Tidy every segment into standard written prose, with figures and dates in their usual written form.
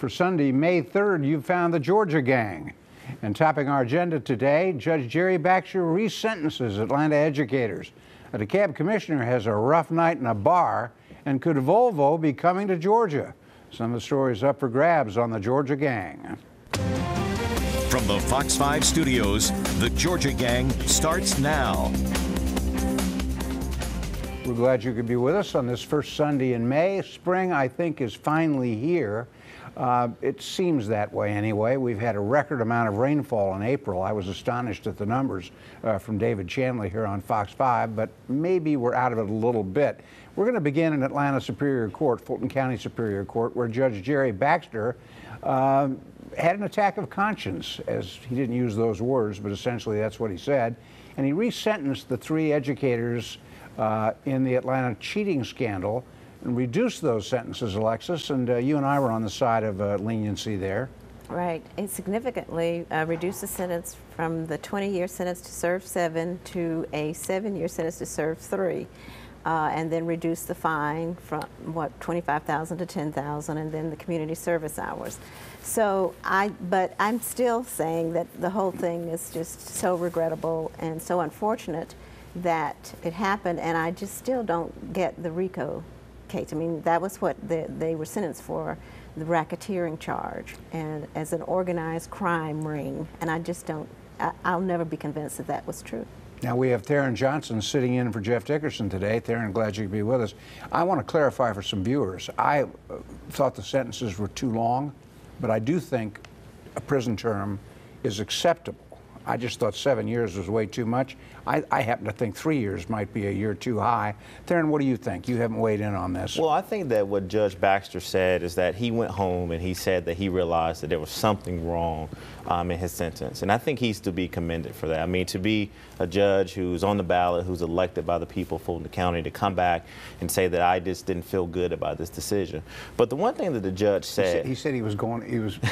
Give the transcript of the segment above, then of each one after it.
For Sunday, May 3rd, you found the Georgia Gang. And topping our agenda today, Judge Jerry Baxter resentences Atlanta educators. A DeKalb commissioner has a rough night in a bar, and could Volvo be coming to Georgia? Some of the stories up for grabs on the Georgia Gang. From the Fox 5 studios, the Georgia Gang starts now. We're glad you could be with us on this first Sunday in May. Spring, I think, is finally here. It seems that way anyway. We've had a record amount of rainfall in April. I was astonished at the numbers from David Chandler here on Fox 5, but maybe we're out of it a little bit. We're going to begin in Atlanta Superior Court, Fulton County Superior Court, where Judge Jerry Baxter had an attack of conscience, as he didn't use those words, but essentially that's what he said. And he resentenced the three educators in the Atlanta cheating scandal and reduced those sentences, Alexis, and you and I were on the side of leniency there. Right. It significantly reduced the sentence from the 20-year sentence to serve 7 to a 7-year sentence to serve 3, and then reduced the fine from, what, $25,000 to $10,000, and then the community service hours. So but I'm still saying that the whole thing is just so regrettable and so unfortunate that it happened, and I just still don't get the RICO case. I mean, that was what they were sentenced for, the racketeering charge, and as an organized crime ring, and I just don't, I'll never be convinced that that was true. Now we have Theron Johnson sitting in for Jeff Dickerson today. Theron, glad you could be with us. I want to clarify for some viewers. I thought the sentences were too long, but I do think a prison term is acceptable. I just thought 7 years was way too much. I happen to think 3 years might be a year too high. Theron, what do you think? You haven't weighed in on this. Well, I think that what Judge Baxter said is that he went home and he said that he realized that there was something wrong in his sentence. And I think he's to be commended for that. I mean, to be a judge who's on the ballot, who's elected by the people of Fulton County, to come back and say that I just didn't feel good about this decision. But the one thing that the judge said... He said he was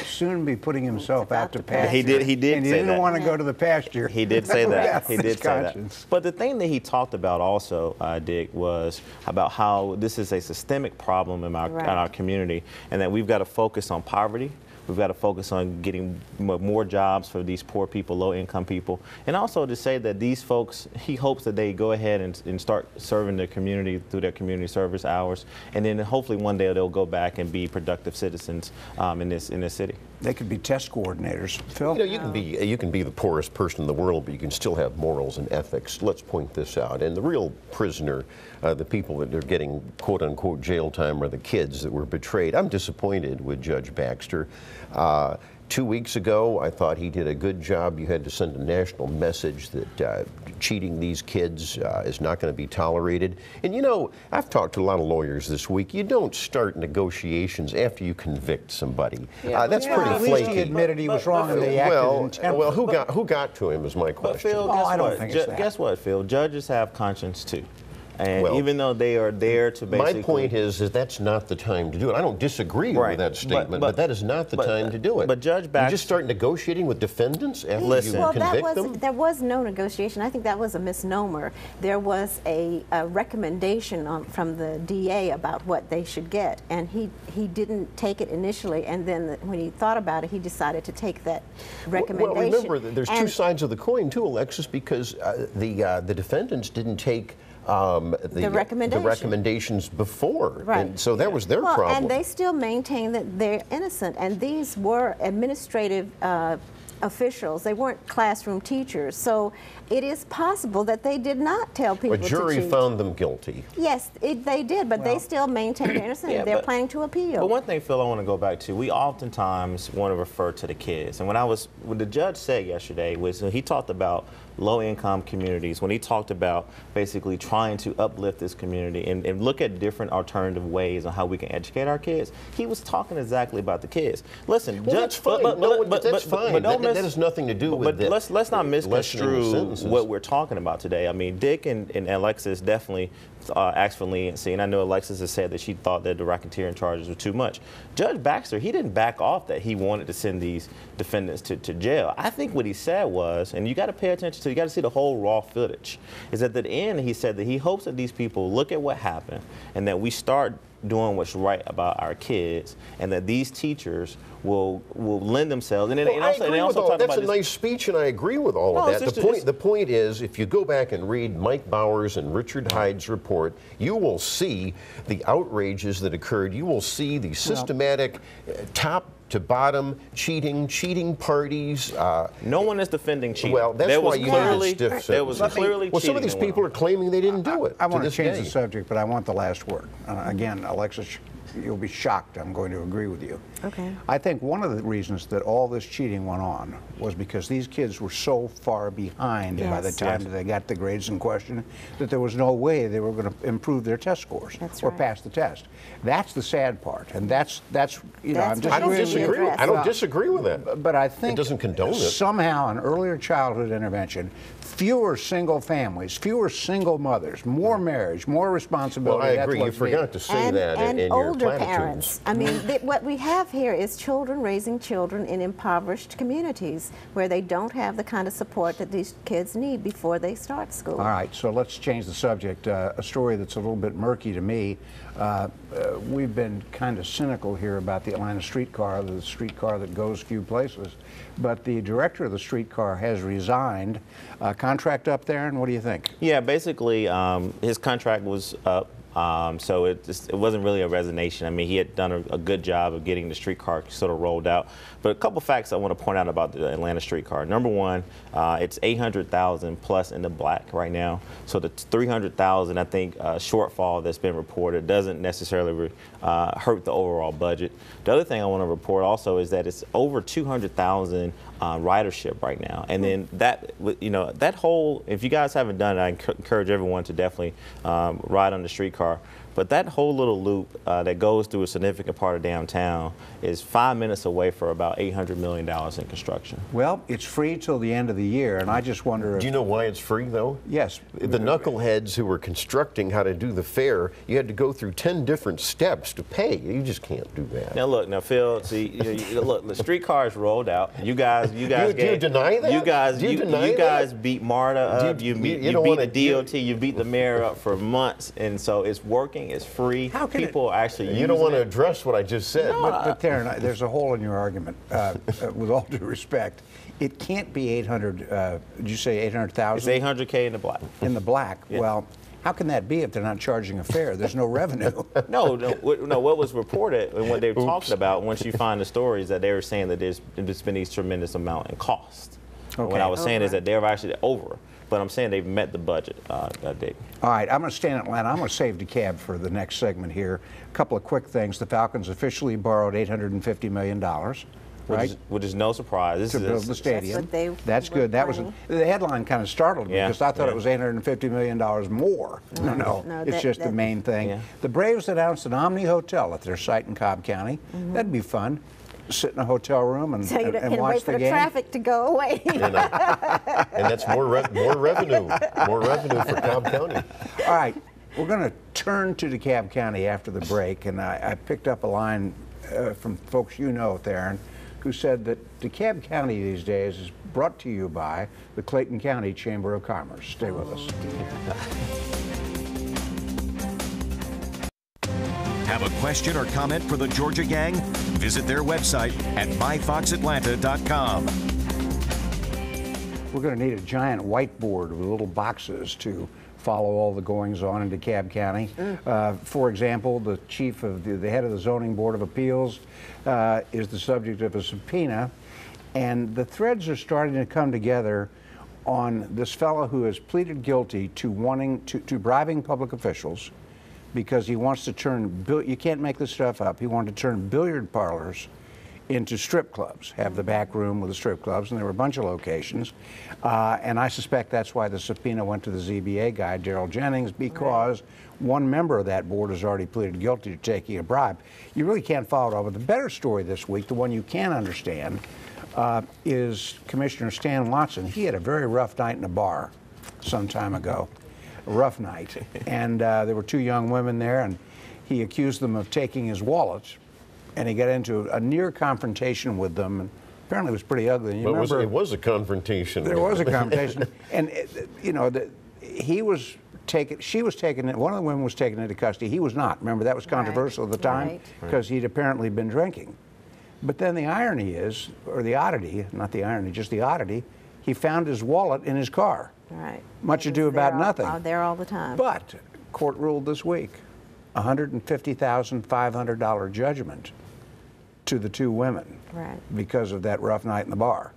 soon be putting himself out to pasture. He did and say that. And he didn't want to go to the pasture. He did say that. He did say that. Conscience. But the thing that he talked about also, Dick, was about how this is a systemic problem in our community, and that we've got to focus on poverty. We've got to focus on getting more jobs for these poor people, low-income people. And also to say that these folks, he hopes that they go ahead and start serving their community through their community service hours. And then hopefully one day they'll go back and be productive citizens in this city. They could be test coordinators. Phil? You know, you can be the poorest person in the world, but you can still have morals and ethics. Let's point this out. And the real prisoner, the people that are getting quote-unquote jail time, are the kids that were betrayed. I'm disappointed with Judge Baxter. 2 weeks ago, I thought he did a good job. You had to send a national message that cheating these kids is not going to be tolerated. And you know, I've talked to a lot of lawyers this week. You don't start negotiations after you convict somebody. That's pretty at flaky. least he admitted he was wrong and they acted in temper. Well, who got to him is my question. But Phil, I don't think it's that. Guess what, Phil? Judges have conscience too. And even though they are there to basically... My point is that that's not the time to do it. I don't disagree with that statement, but that is not the time to do it. But Judge Baxter... You just start negotiating with defendants after you convict them? There was no negotiation. I think that was a misnomer. There was a recommendation from the DA about what they should get, and he didn't take it initially, and then when he thought about it, he decided to take that recommendation. Well, remember, there's two sides of the coin, too, Alexis, because the defendants didn't take the recommendations before. Right. And so that was their problem. And they still maintain that they're innocent. And these were administrative officials. They weren't classroom teachers. So it is possible that they did not tell people to cheat. A jury found them guilty. Yes, they did, but they still maintain they're innocent. They're planning to appeal. But one thing, Phil, I want to go back to, we oftentimes want to refer to the kids. And what the judge said yesterday was he talked about low-income communities, when he talked about basically trying to uplift this community and look at different alternative ways on how we can educate our kids, he was talking exactly about the kids. Listen, well, that's fine. That's fine. That has nothing to do with it. But let's not misconstrue what we're talking about today. I mean, Dick and Alexis definitely asked for leniency, and I know Alexis has said that she thought that the racketeering charges were too much. Judge Baxter, he didn't back off that he wanted to send these defendants to jail. I think what he said was, and you got to pay attention to, you got to see the whole raw footage, is at the end he said that he hopes that these people look at what happened and that we start doing what's right about our kids, and that these teachers will lend themselves. And then Well, and I also, agree and with also all, talk that's about a this. nice speech, and I agree with all of No, that. it's The point is, if you go back and read Mike Bowers and Richard Hyde's report, you will see the outrages that occurred. You will see the systematic top to bottom cheating parties. No one is defending cheating. Well, that's there why was you clearly, need a stiff there was sentence. clearly Well, some of these cheating people are claiming they didn't do it. I want to this change day. the subject, but I want the last word. Again, Alexis, you'll be shocked. I'm going to agree with you. Okay. I think one of the reasons that all this cheating went on was because these kids were so far behind by the Yes. time that they got the grades in question that there was no way they were going to improve their test scores That's or right. pass the test. That's the sad part, and that's you know That's I'm just what I don't really disagree. addressed. I don't disagree with that. but I think doesn't condone it. somehow an earlier childhood intervention, fewer single families, fewer single mothers, more marriage, more Well, responsibility. I That's agree. You what's forgot needed. to say that and in your older platitudes. parents. I mean, what we have here is children raising children in impoverished communities where they don't have the kind of support that these kids need before they start school. All right, so let's change the subject. A story that's a little bit murky to me. We've been kind of cynical here about the Atlanta streetcar, the streetcar that goes few places. But the director of the streetcar has resigned. Contract up there, and what do you think? Yeah, basically, his contract was up, so it wasn't really a resignation. I mean, he had done a good job of getting the streetcar sort of rolled out. But a couple facts I want to point out about the Atlanta streetcar. Number one, it's 800,000 plus in the black right now. So the 300,000, I think, shortfall that's been reported doesn't necessarily hurt the overall budget. The other thing I want to report also is that it's over 200,000 ridership right now, and then that whole, if you guys haven't done it, I encourage everyone to definitely ride on the streetcar. But that whole little loop that goes through a significant part of downtown is 5 minutes away for about $800 million in construction. Well, it's free till the end of the year, and I just wonder if... Do you know why it's free, though? Yes. The knuckleheads who were constructing how to do the fair, you had to go through 10 different steps to pay. You just can't do that. Now look, Phil. See, look, the streetcars rolled out. You guys, Do you deny that? You guys, Do you deny you that? guys beat MARTA up. You You beat don't the wanna- DOT. You beat the mayor up for months, and so it's working. It's free. How can people are actually You don't using want to it. address what I just said. But Theron, there's a hole in your argument. With all due respect, it can't be 800. Did you say 800,000? It's 800K in the black. In the black. Yeah. Well, how can that be if they're not charging a fare? There's no revenue. No. What was reported and what they were talking about once you find the stories that they were saying that there's been these tremendous amount in cost. And what Okay. I was saying is Over. that they're actually over, but I'm saying they've met the budget. Dave. All right, I'm going to stay in Atlanta. I'm going to save DeKalb for the next segment here. A couple of quick things. The Falcons officially borrowed $850 million, right? Which is no surprise. This To is build the stadium. what they That's were good. That was planning. the headline kind of startled me Yeah, because I thought yeah. it was $850 million more. No, No, it's that- just the that- main thing. Yeah. The Braves announced an Omni Hotel at their site in Cobb County. That'd be fun. Sit in a hotel room and, So you and can watch wait for the the game. traffic to go away. And that's more revenue. More revenue for Cobb County. All right, we're going to turn to DeKalb County after the break, and I picked up a line from folks you know, Theron, who said that DeKalb County these days is brought to you by the Clayton County Chamber of Commerce. Stay with us. Have a question or comment for the Georgia Gang? Visit their website at myfoxatlanta.com. We're going to need a giant whiteboard with little boxes to follow all the goings-on in DeKalb County. For example, the chief of the head of the Zoning Board of Appeals is the subject of a subpoena, and the threads are starting to come together on this fellow who has pleaded guilty to bribing public officials because he wants to turn, you can't make this stuff up, he wanted to turn billiard parlors into strip clubs, have the back room with the strip clubs, and there were a bunch of locations. And I suspect that's why the subpoena went to the ZBA guy, Darrell Jennings, because one member of that board has already pleaded guilty to taking a bribe. You really can't follow it all, but the better story this week, the one you can understand, is Commissioner Stan Watson. He had a very rough night in a bar some time ago, a rough night. And there were two young women there, and he accused them of taking his wallet. And he got into a near confrontation with them, and apparently it was pretty ugly. And you But remember, it was a confrontation. there was a confrontation, and he was she was taken, one of the women was taken into custody. He was not. Remember, that was controversial at the time because he'd apparently been drinking. But then the irony is, or the oddity, not the irony, just the oddity, he found his wallet in his car. Right. Much ado about nothing. There all the time. But court ruled this week, $150,500 judgment to the two women because of that rough night in the bar.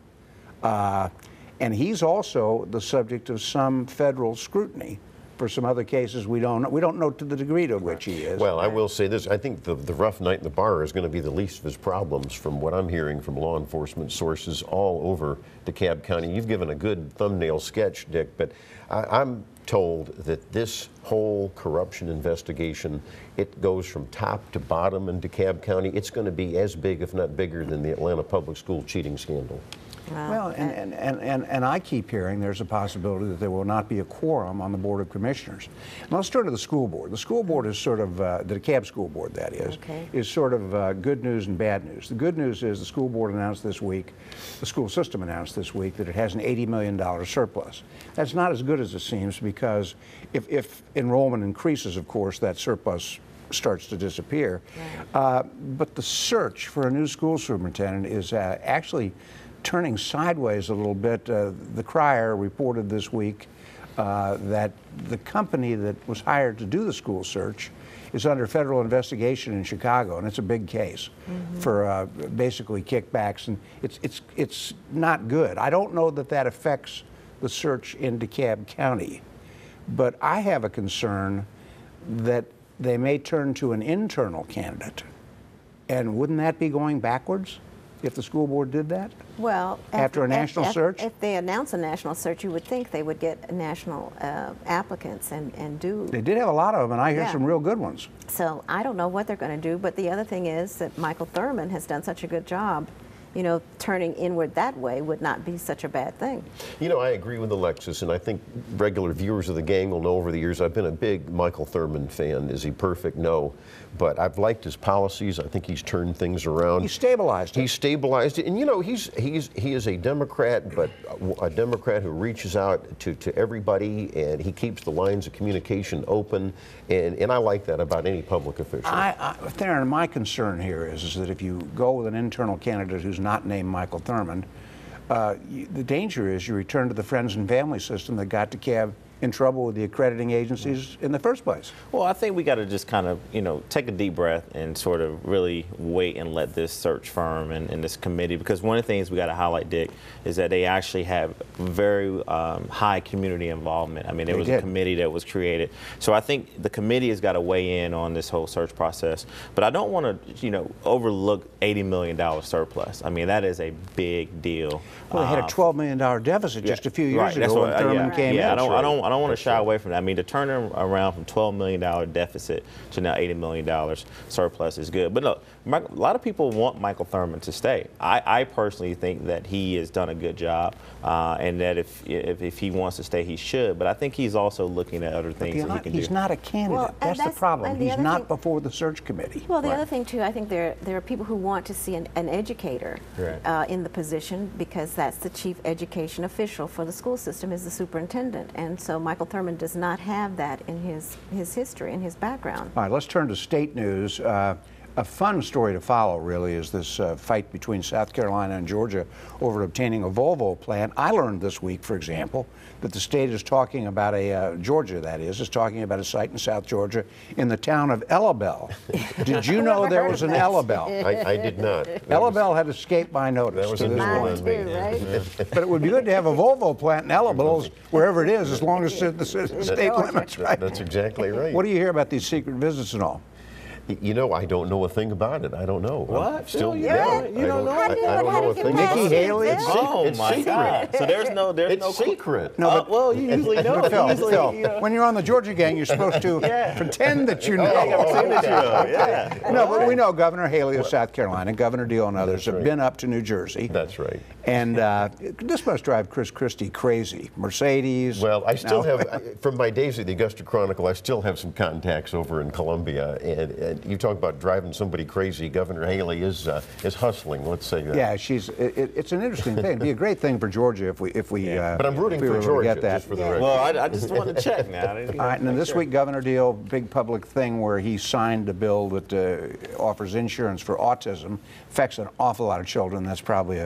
And he's also the subject of some federal scrutiny for some other cases we don't know to the degree to which he is. Well, I will say this. I think the rough night in the bar is going to be the least of his problems from what I'm hearing from law enforcement sources all over DeKalb County. You've given a good thumbnail sketch, Dick, but I'm told that this whole corruption investigation, it goes from top to bottom in DeKalb County. It's going to be as big, if not bigger, than the Atlanta public school cheating scandal. Well, and I keep hearing there's a possibility that there will not be a quorum on the Board of Commissioners. Now let's turn to the school board. The school board is sort of, the DeKalb School Board, that is sort of good news and bad news. The good news is the school board announced this week, the school system announced this week that it has an $80 million surplus. That's not as good as it seems because if enrollment increases, of course, that surplus starts to disappear. But the search for a new school superintendent is actually turning sideways a little bit. The Crier reported this week that the company that was hired to do the school search is under federal investigation in Chicago, and it's a big case for basically kickbacks, and it's not good. I don't know that that affects the search in DeKalb County, but I have a concern that they may turn to an internal candidate, and wouldn't that be going backwards if the school board did that? Well, after a national search? If they announce a national search, you would think they would get national applicants and do. They did have a lot of them, and I hear some real good ones. So I don't know what they're going to do, but the other thing is that Michael Thurmond has done such a good job. You know, turning inward that way would not be such a bad thing. You know, I agree with Alexis, and I think regular viewers of the gang will know over the years I've been a big Michael Thurmond fan. Is he perfect? No. But I've liked his policies. I think he's turned things around. He stabilized it. He stabilized it. And you know, he is a Democrat, but a Democrat who reaches out to everybody, and he keeps the lines of communication open. And I like that about any public official. Theron, my concern here is that if you go with an internal candidate who's not named Michael Thurmond, the danger is you return to the friends and family system that got DeKalb in trouble with the accrediting agencies in the first place. Well, I think we got to just kind of, you know, take a deep breath and sort of really wait and let this search firm and this committee, because one of the things we got to highlight, Dick, is that they actually have very high community involvement. I mean, there was a committee that was created. So I think the committee has got to weigh in on this whole search process. But I don't want to, you know, overlook $80 million surplus. I mean, that is a big deal. Well, they had a $12 million deficit just a few years ago when Thurmond came in. I don't want to shy away from that. I mean, to turn them around from $12 million deficit to now $80 million surplus is good. But look, a lot of people want Michael Thurmond to stay. I personally think that he has done a good job, and that if he wants to stay, he should. But I think he's also looking at other things that he can do. He's not a candidate. Well, that's the problem. He's not before the search committee. Well, the other thing, too, I think there are people who want to see an educator in the position, because that's the chief education official for the school system, is the superintendent. And so Michael Thurmond does not have that in his history, in his background. All right, let's turn to state news. A fun story to follow, really, is this fight between South Carolina and Georgia over obtaining a Volvo plant. I learned this week, for example, that the state is talking about Georgia, that is talking about a site in South Georgia in the town of Ellabelle. Did you know there was an Ellabelle? I did not. Ellabelle had escaped my notice. That was a new one on me. Right? But it would be good to have a Volvo plant in Ellabelle, wherever it is, as long as the state limits, right? That's exactly right. What do you hear about these secret visits and all? You know, I don't know a thing about it. I don't know. What? Still, You don't know? I don't know a thing. Nikki Haley? It's my God. So there's no secret. No, but well, you usually know. Phil, when you're on the Georgia gang, you're supposed to pretend that you know. No, but we know Governor Haley of South Carolina, Governor Deal and others have been up to New Jersey. That's right. And this must drive Chris Christie crazy. Mercedes. Well, I still have, from my days at the Augusta Chronicle, I still have some contacts over in Columbia, and You talk about driving somebody crazy. Governor Haley is hustling. Let's say that. Yeah, it's an interesting thing. It'd be a great thing for Georgia if we. But I'm rooting if we for were to Georgia. get that. Just for the record. Well, I just want to check now. All right, and then this week, Governor Deal, big public thing where he signed a bill that offers insurance for autism. Affects an awful lot of children. That's probably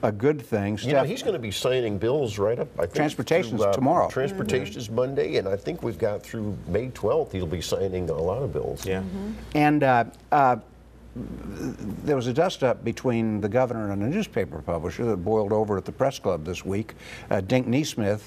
a good thing. You know, he's going to be signing bills right up. I think Transportation's through, tomorrow. Transportation is Monday, and I think we've got through May 12th. He'll be signing a lot of bills. Yeah. And there was a dust-up between the governor and a newspaper publisher that boiled over at the press club this week. Dink Neesmith,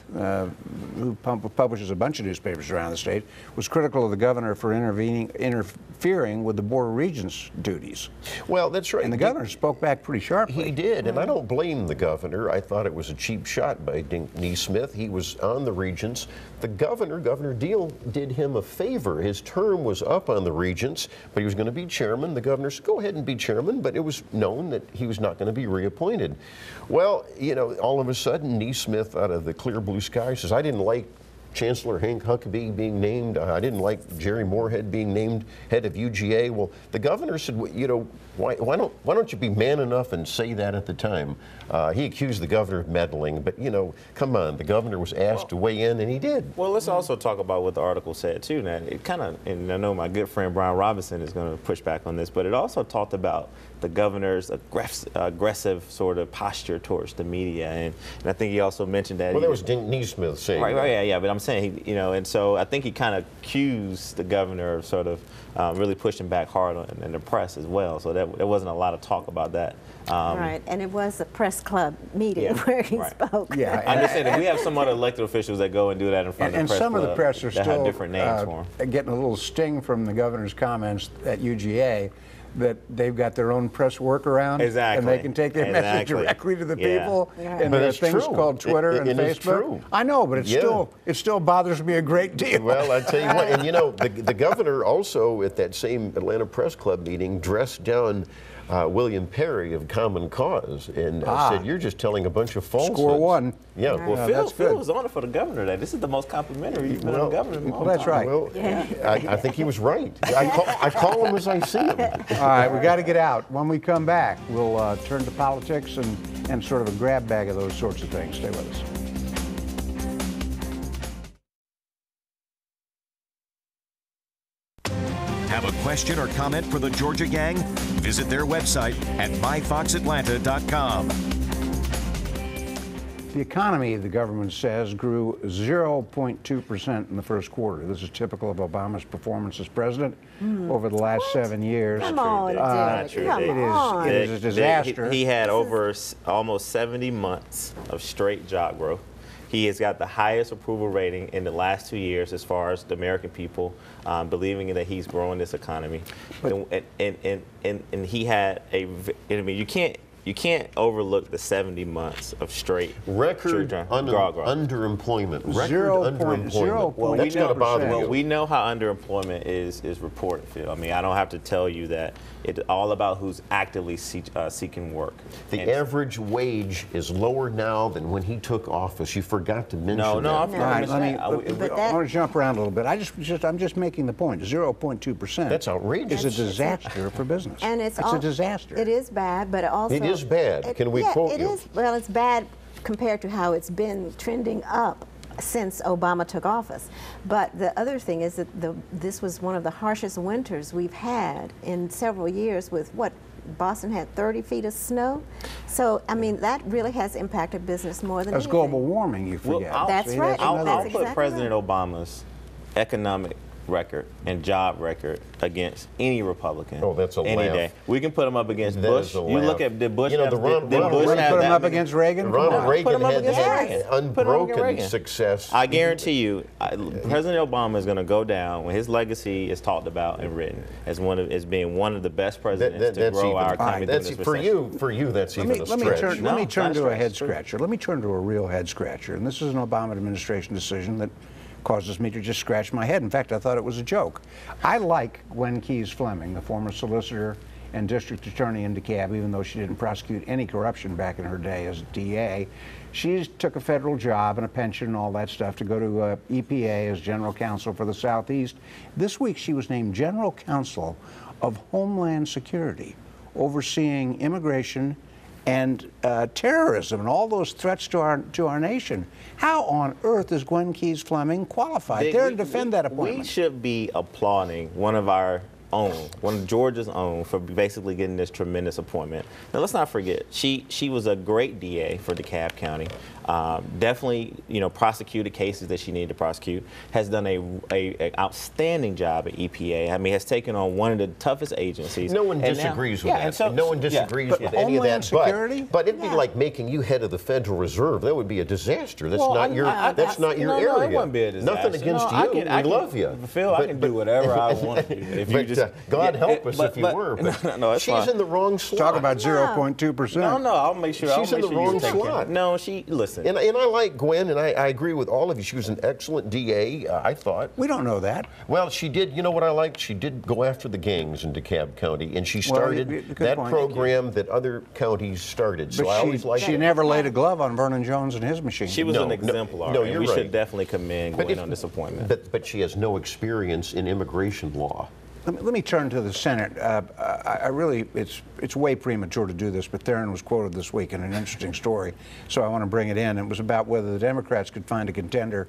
who publishes a bunch of newspapers around the state, was critical of the governor for interfering with the Board of Regents' duties. Well, that's right. And the governor spoke back pretty sharply. He did, and I don't blame the governor. I thought it was a cheap shot by Dink Neesmith. He was on the Regents. The governor, Governor Deal, did him a favor. His term was up on the Regents, but he was going to be chairman. The governor said, go ahead and be chairman, but it was known that he was not going to be reappointed. Well, you know, all of a sudden, Neesmith, out of the clear blue sky, says, I didn't like Chancellor Hank Huckabee being named. I didn't like Jerry Moorhead being named head of UGA. Well, the governor said, well, you know, why don't you be man enough and say that at the time? He accused the governor of meddling, but you know, come on, the governor was asked to weigh in, and he did. Well, let's also talk about what the article said too. Now, it kind of, and I know my good friend Brian Robinson is going to push back on this, but it also talked about the governor's aggressive sort of posture towards the media, and I think he also mentioned that. Well, that was Dink Neesmith saying. Right, yeah, but I'm saying, you know, and so I think he kind of accused the governor of sort of really pushing back hard in the press as well. So there wasn't a lot of talk about that. Right, and it was a press club meeting where he spoke. Yeah, I understand that we have some other elected officials that go and do that in front of the press some club of the press are that still have different names for them. getting a little sting from the governor's comments at UGA that they've got their own press workaround. Exactly. And they can take their message directly to the people. Yeah. And But there are it's things true. called Twitter and It is Facebook. true. I know, but it still bothers me a great deal. Well, I tell you what, and you know, the governor also at that same Atlanta Press Club meeting dressed down William Perry of Common Cause and said, you're just telling a bunch of falsehoods. Score one. Yeah. Well, Phil was on it for the governor. That this is the most complimentary you've been on the governor in a long That's time. right. Well, I think he was right. I call him as I see him. All right, we got to get out. When we come back, we'll turn to politics and sort of a grab bag of those sorts of things. Stay with us. Have a question or comment for the Georgia Gang? Visit their website at myfoxatlanta.com. The economy, the government says, grew 0.2% in the first quarter. This is typical of Obama's performance as president over the last 7 years. Come on, Not true, Dick. Come Dick. on. It is a disaster. He had over almost 70 months of straight job growth. He has got the highest approval rating in the last 2 years as far as the American people believing that he's growing this economy. And he had I mean, you can't overlook the 70 months of straight Record growth. underemployment. Record 0.0. underemployment. Well, That's got to bother Well, you. We know how underemployment is reported, Phil. I mean, I don't have to tell you that it's all about who's actively seeking work. The And- average wage is lower now than when he took office. You forgot to mention No, that. I'm All right, let me. But I want to jump around a little bit. I'm just making the point. 0.2%. That's outrageous. Is a disaster for business. And it's a disaster. It is bad, but also It is bad. Can we quote it you? is. Well, it's bad compared to how it's been trending up since Obama took office. But the other thing is that this was one of the harshest winters we've had in several years with what? Boston had 30 feet of snow. So, I mean, that really has impacted business more than That's anything. global warming, you forget. That's See, right. I'll another- That's put exactly President Obama's economic record and job record against any Republican. Oh, that's a any laugh. day. We can put him up against That Bush. is a You look laugh. at did Bush You know, have, the Ron- did Ronald Bush Reagan- have Put him that up many- against Reagan? Ronald Come on. Reagan Put him up had against that Reagan. Put him up against unbroken Reagan. success. I guarantee you, President Obama is going to go down when his legacy is talked about and written as being one of the best presidents to grow our economy during that's this for recession. you. That's even a Let me stretch. turn No, to not a stretch. head It's true. scratcher. Let me turn to a real head scratcher. And this is an Obama administration decision that causes me to just scratch my head. In fact, I thought it was a joke. I like Gwen Keyes Fleming, the former solicitor and district attorney in DeKalb, even though she didn't prosecute any corruption back in her day as DA. She took a federal job and a pension and all that stuff to go to EPA as general counsel for the Southeast. This week, she was named general counsel of Homeland Security, overseeing immigration and terrorism and all those threats to our nation. How on earth is Gwen Keys Fleming qualified? Dare to defend that appointment. We should be applauding one of our own, one of Georgia's own, for basically getting this tremendous appointment. Now, let's not forget, she was a great DA for DeKalb County. Definitely, prosecuted cases that she needed to prosecute. Has done a outstanding job at EPA. I mean, has taken on one of the toughest agencies. No one disagrees with that. And no one disagrees with any of that. Security? But it'd be like making you head of the Federal Reserve. That would be a disaster. That's not your area. No, it wouldn't be a disaster. Nothing against you. We love you. Phil, I can do whatever I want to do. If you just God help us if you were. No, she's in the wrong slot. Talk about 0.2%. No, I'll make sure. She's in the wrong slot. No, listen. And I like Gwen, and I agree with all of you. She was an excellent DA, I thought. We don't know that. Well, she did. You know what I liked? She did go after the gangs in DeKalb County, and she started that program that other counties started. So I always liked she never laid a glove on Vernon Jones and his machine. She was an exemplar. No, you're we right. should definitely commend Gwen on this appointment. But she has no experience in immigration law. Let me turn to the Senate. It's way premature to do this, but Theron was quoted this week in an interesting story, so I want to bring it in. It was about whether the Democrats could find a contender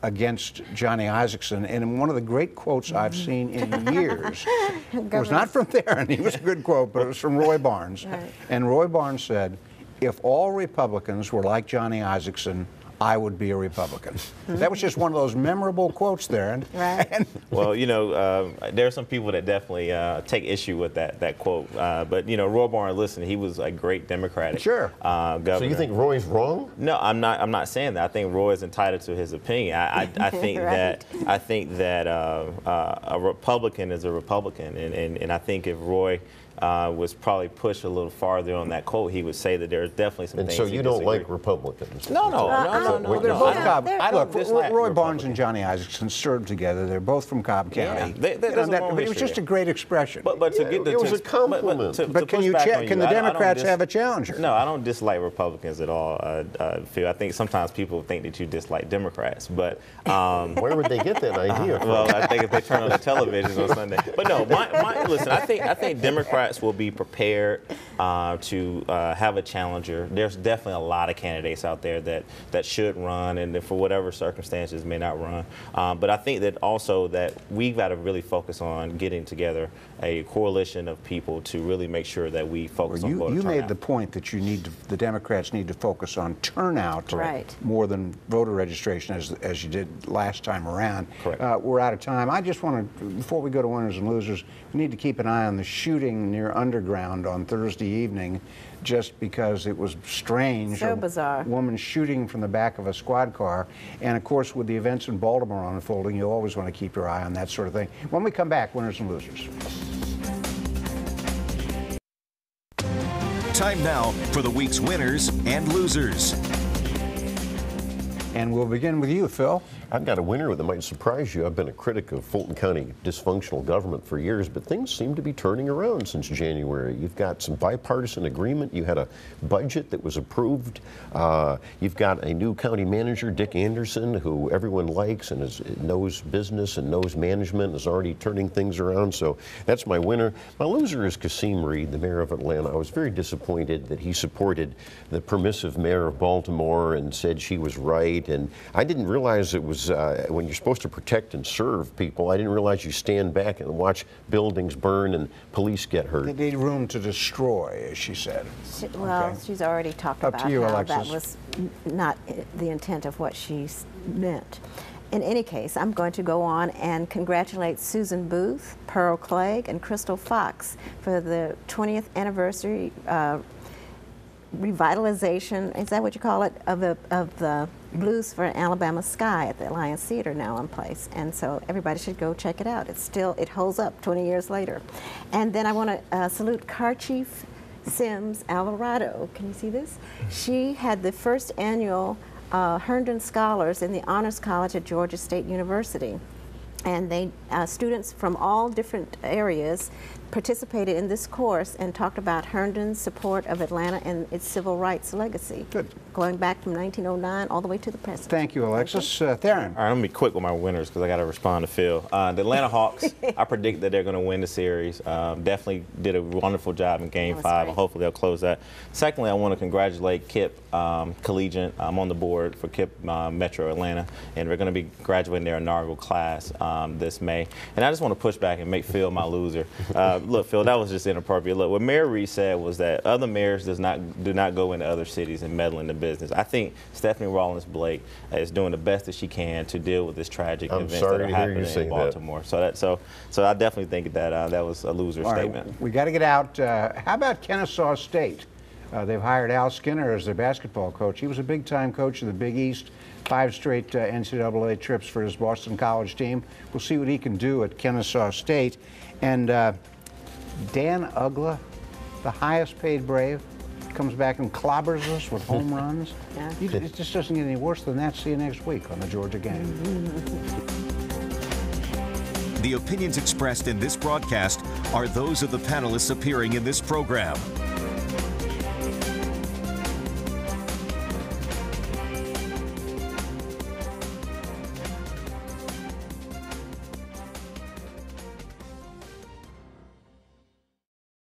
against Johnny Isakson. And one of the great quotes I've seen in years was not from Theron. He was a good quote, but it was from Roy Barnes. Right. And Roy Barnes said, "If all Republicans were like Johnny Isakson, I would be a Republican." That was just one of those memorable quotes there. Right. Well, there are some people that definitely take issue with that quote. But, Roy Barnes, listen, he was a great Democratic governor. So you think Roy's wrong? No, I'm not saying that. I think Roy is entitled to his opinion. I think right. that a Republican is a Republican, and I think if Roy was probably pushed a little farther on that quote, he would say that there's definitely some things. And so you don't like Republicans? No. They're both Cobb. Look, Roy Barnes and Johnny Isakson served together. They're both from Cobb County. There's a long it was just a great expression. But to get it was a compliment. But can the Democrats have a challenger? No, I don't dislike Republicans at all, Phil. I think sometimes people think that you dislike Democrats, but where would they get that idea from? Well, I think if they turn on the television on Sunday. But no, listen, I think Democrats will be prepared to have a challenger. There's definitely a lot of candidates out there that should run, and for whatever circumstances may not run. But I think that also that we've got to really focus on getting together a coalition of people to really make sure that we focus on voter turnout. You made the point that the Democrats need to focus on turnout more than voter registration as you did last time around. Correct. We're out of time. I just want to, before we go to winners and losers, we need to keep an eye on the shooting near Underground on Thursday evening, just because it was strange. So bizarre. A woman shooting from the back of a squad car. And of course, with the events in Baltimore unfolding, you always want to keep your eye on that sort of thing. When we come back, winners and losers. Time now for the week's winners and losers. And we'll begin with you, Phil. I've got a winner that might surprise you. I've been a critic of Fulton County dysfunctional government for years, but things seem to be turning around since January. You've got some bipartisan agreement. You had a budget that was approved. You've got a new county manager, Dick Anderson, who everyone likes and knows business and knows management, is already turning things around. So that's my winner. My loser is Kasim Reed, the mayor of Atlanta. I was very disappointed that he supported the permissive mayor of Baltimore and said she was right. And I didn't realize it was when you're supposed to protect and serve people, I didn't realize you stand back and watch buildings burn and police get hurt. They need room to destroy, as she said. She's already talked about how that was not the intent of what she meant. In any case, I'm going to go on and congratulate Susan Booth, Pearl Clegg, and Crystal Fox for the 20th anniversary revitalization, is that what you call it, of the Blues for Alabama Sky at the Alliance Theater now in place. And so everybody should go check it out. It holds up 20 years later. And then I want to salute Car Chief Sims Alvarado. Can you see this? She had the first annual Herndon Scholars in the Honors College at Georgia State University. And they students from all different areas, participated in this course and talked about Herndon's support of Atlanta and its civil rights legacy. Good. Going back from 1909 all the way to the present. Thank you, Alexis. Theron. All right, I'm going to be quick with my winners because I got to respond to Phil. The Atlanta Hawks, I predict that they're going to win the series. Definitely did a wonderful job in Game 5, great. and hopefully they'll close that. Secondly, I want to congratulate KIPP Collegiate. I'm on the board for KIPP Metro Atlanta, and we're going to be graduating their inaugural class this May. And I just want to push back and make Phil my loser. Look, Phil, that was just inappropriate. Look, what Mayor Reed said was that other mayors do not go into other cities and meddle in the business. I think Stephanie Rawlins Blake is doing the best that she can to deal with this tragic events that are happening in Baltimore. So I definitely think that that was a loser statement. Right, we got to get out. How about Kennesaw State? They've hired Al Skinner as their basketball coach. He was a big-time coach of the Big East, 5 straight NCAA trips for his Boston College team. We'll see what he can do at Kennesaw State. And Dan Uggla, the highest-paid Brave, comes back and clobbers us with home runs. Yeah. It just doesn't get any worse than that. See you next week on the Georgia Gang. The opinions expressed in this broadcast are those of the panelists appearing in this program.